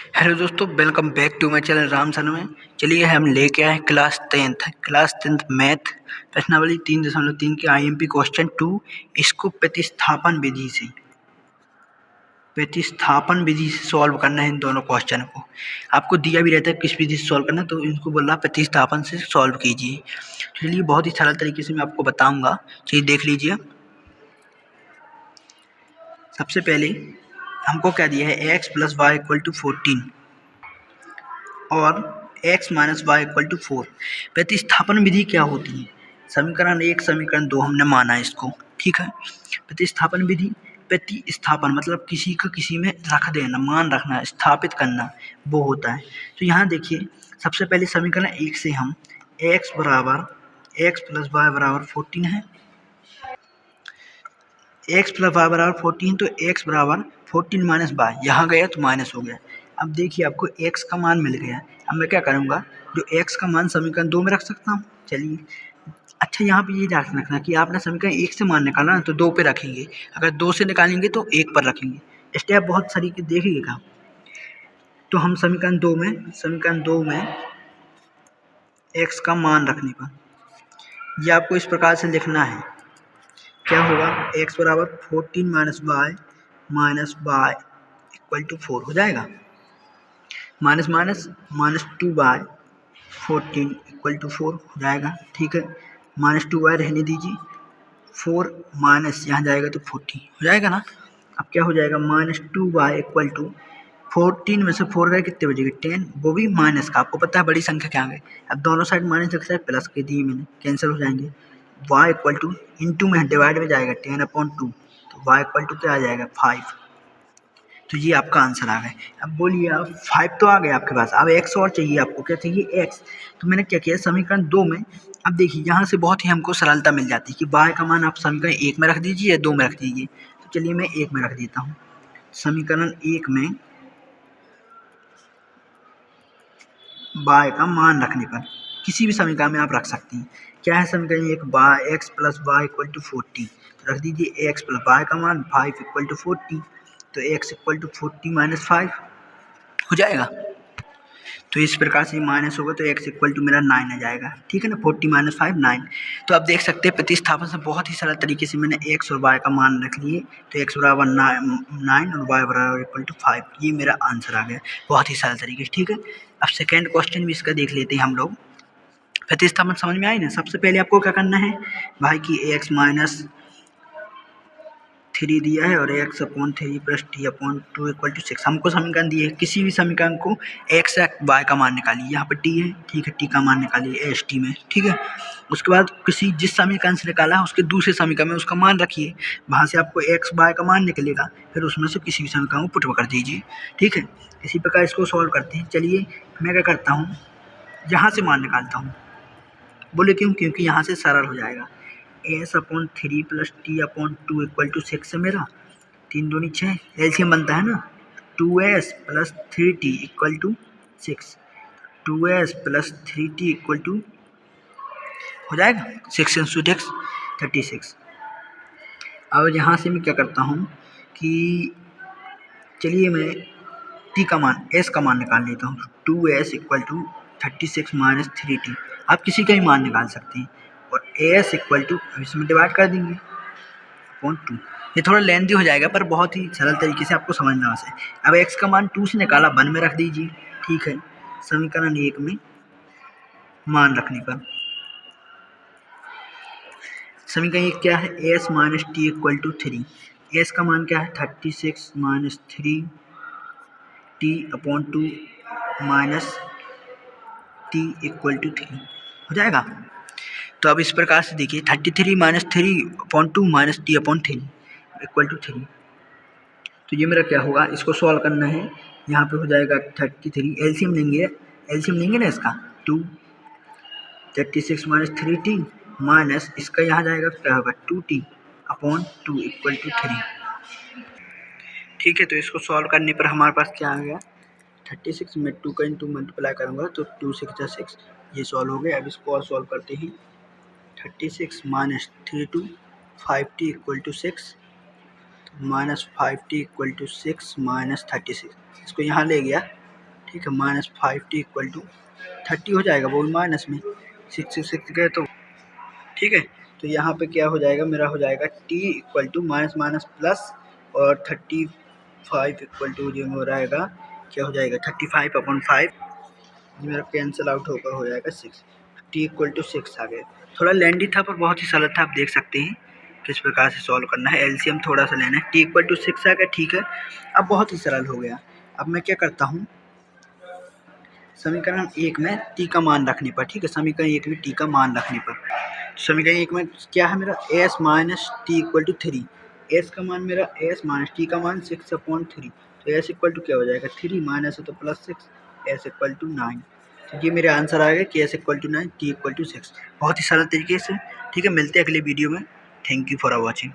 Hello दोस्तों, welcome back to my channel Ram sir में। चलिए हम लेके आए क्लास टेंथ मैथ प्रश्नावली 3.3 के आईएमपी क्वेश्चन 2। इसको प्रतिस्थापन विधि से सॉल्व करना है। इन दोनों क्वेश्चन को आपको दिया भी रहता है किस विधि से सॉल्व करना, तो इनको बोल रहा प्रतिस्थापन से सॉल्व कीजिए। चलिए बहुत ही सरल तरीके से मैं आपको बताऊँगा। चलिए देख लीजिए। सबसे पहले हमको क्या दिया है, x + y = 14 और x - y = 4। प्रतिस्थापन विधि क्या होती है? समीकरण 1 समीकरण 2 हमने माना इसको, ठीक है। प्रतिस्थापन विधि, प्रतिस्थापन मतलब किसी का किसी में रख देना, मान रखना, स्थापित करना, वो होता है। तो यहाँ देखिए, सबसे पहले समीकरण 1 से हम x + y = 14 है। x + y = 14, तो x = 14 - y, यहाँ गया तो माइनस हो गया। अब देखिए आपको x का मान मिल गया। अब मैं क्या करूँगा, जो x का मान समीकरण 2 में रख सकता हूँ। चलिए, अच्छा यहाँ पे ये ध्यान रखना कि आपने समीकरण 1 से मान निकाला ना, तो 2 पे रखेंगे। अगर 2 से निकालेंगे तो 1 पर रखेंगे। स्टेप बहुत सारी देखिएगा। तो हम समीकरण 2 में x का मान रखने पर, ये आपको इस प्रकार से लिखना है। क्या होगा, x = 14 - y = 4 हो जाएगा। माइनस 2y 14 = 4 हो जाएगा, ठीक है। -2y रहने दीजिए, 4 माइनस यहाँ जाएगा तो 40 हो जाएगा ना। अब क्या हो जाएगा, -2y = 14 में से 4 गए कितने बचेंगे, 10, वो भी माइनस का। आपको पता है बड़ी संख्या क्या आ गई। अब दोनों साइड माइनस एक साइड प्लस के दिए मैंने, कैंसिल हो जाएंगे। y = इंटू में डिवाइड में जाएगा 10/2, तो y = क्या आ जाएगा, 5। तो ये आपका आंसर आ गया। अब बोलिए आप, 5 तो आ गया आपके पास। अब x और चाहिए, आपको क्या चाहिए, x। तो मैंने क्या किया, समीकरण 2 में, अब देखिए यहाँ से बहुत ही हमको सरलता मिल जाती है कि y का मान आप समीकरण 1 में रख दीजिए या 2 में रख दीजिए। तो चलिए मैं 1 में रख देता हूँ। समीकरण 1 में y का मान रखने पर किसी भी समीकरण में आप रख सकते हैं। क्या है समीकरण 1, x + y = 40। तो रख दीजिए x + y का मान 5 = 40, तो x = 40 - 5 हो जाएगा। तो इस प्रकार से माइनस होगा तो x = मेरा 9 आ जाएगा, ठीक है ना। 40 - 5 9। तो आप देख सकते हैं प्रतिस्थापन से बहुत ही सरल तरीके से मैंने x और y का मान रख लिए। तो x = 9 और y = 5, ये मेरा आंसर आ गया, बहुत ही सरल तरीके से, ठीक है। अब सेकेंड क्वेश्चन भी इसका देख लेते हैं हम लोग। प्रतिस्थापन समझ में आई ना। सबसे पहले आपको क्या करना है भाई कि x - 3 दिया है और x/3 + t/2 = 6। हमको समीकरण दिए है, किसी भी समीकरण को x या y का मान निकालिए। यहाँ पर t है, ठीक है, t का मान निकालिए एस टी में, ठीक है। उसके बाद जिस समीकरण से निकाला है उसके दूसरे समीकरण में उसका मान रखिए। वहाँ से आपको x y का मान निकलेगा, फिर उसमें से किसी भी समीकरण को पुट कर दीजिए, ठीक है। इसी प्रकार इसको सॉल्व करते हैं। चलिए मैं क्या करता हूँ, यहाँ से मान निकालता हूँ। बोले क्यों, क्योंकि यहाँ से सरल हो जाएगा। s/3 + t/2 = 6 है मेरा। 3 दूनी 6, एलसीएम बनता है ना। 2s + 3t = 6, 2s + 3t = हो जाएगा 6 × 6 36। अब यहाँ से मैं क्या करता हूँ कि चलिए मैं t का मान, s का मान निकाल लेता हूँ। 2s = 36 - 3t, आप किसी का भी मान निकाल सकते हैं। और as = इसमें डिवाइड कर देंगे 2। ये थोड़ा लेंथी हो जाएगा पर बहुत ही सरल तरीके से आपको समझना है। अब x का मान 2 से निकाला, 1 में रख दीजिए, ठीक है। समीकरण 1 में मान रखने पर समीकरण 1 क्या है, s - t = 3। s का मान क्या है, 36 - 3 t/2 - t = 3 हो जाएगा। तो अब इस प्रकार से देखिए, 33 - 3/2 - t/3 = 3। तो ये मेरा क्या होगा, इसको सॉल्व करना है। यहाँ पे हो जाएगा 33, एलसीएम लेंगे ना इसका, 2 36 - 3t माइनस इसका यहाँ जाएगा क्या होगा, 2t/2 = 3, ठीक है। तो इसको सॉल्व करने पर हमारे पास क्या आ गया, 36 में 2 का इंटू मल्टीप्लाई करूँगा तो 2 × 6 = 6, ये सॉल्व हो गया। अब इसको और सॉल्व करते हैं। 36 - 3t 5t = 6, -5t = 6 - 36, इसको यहाँ ले गया ठीक है, -5t इक्वल टू 30 हो जाएगा, वो माइनस में 6 से 6 गए तो ठीक है। तो यहाँ पे क्या हो जाएगा, मेरा हो जाएगा t equal to minus minus plus और 35 इक्वल टू जो हो रहेगा क्या हो जाएगा 35/5 मेरा कैंसिल आउट होकर हो जाएगा 6, t इक्वल टू 6 आ गया। थोड़ा लेंदी था पर बहुत ही सरल था, आप देख सकते हैं किस प्रकार से सॉल्व करना है। एलसीएम थोड़ा सा लेना है, t इक्वल टू 6 आ गया, ठीक है। अब बहुत ही सरल हो गया। अब मैं क्या करता हूँ, समीकरण 1 में t का मान रखने पर, ठीक है, समीकरण 1 में t का मान रखने पर, समीकरण 1 में क्या है मेरा s minus t equal to 3, s का मान मेरा s माइनस टी का मान 6/3, तो s इक्वल टू क्या हो जाएगा 3 माइनस है तो +6, s इक्वल टू 9। तो ये मेरे आंसर आ गया कि s equal to 9, t equal to 6। बहुत ही सरल तरीके से, ठीक है। मिलते हैं अगले वीडियो में। Thank you for watching.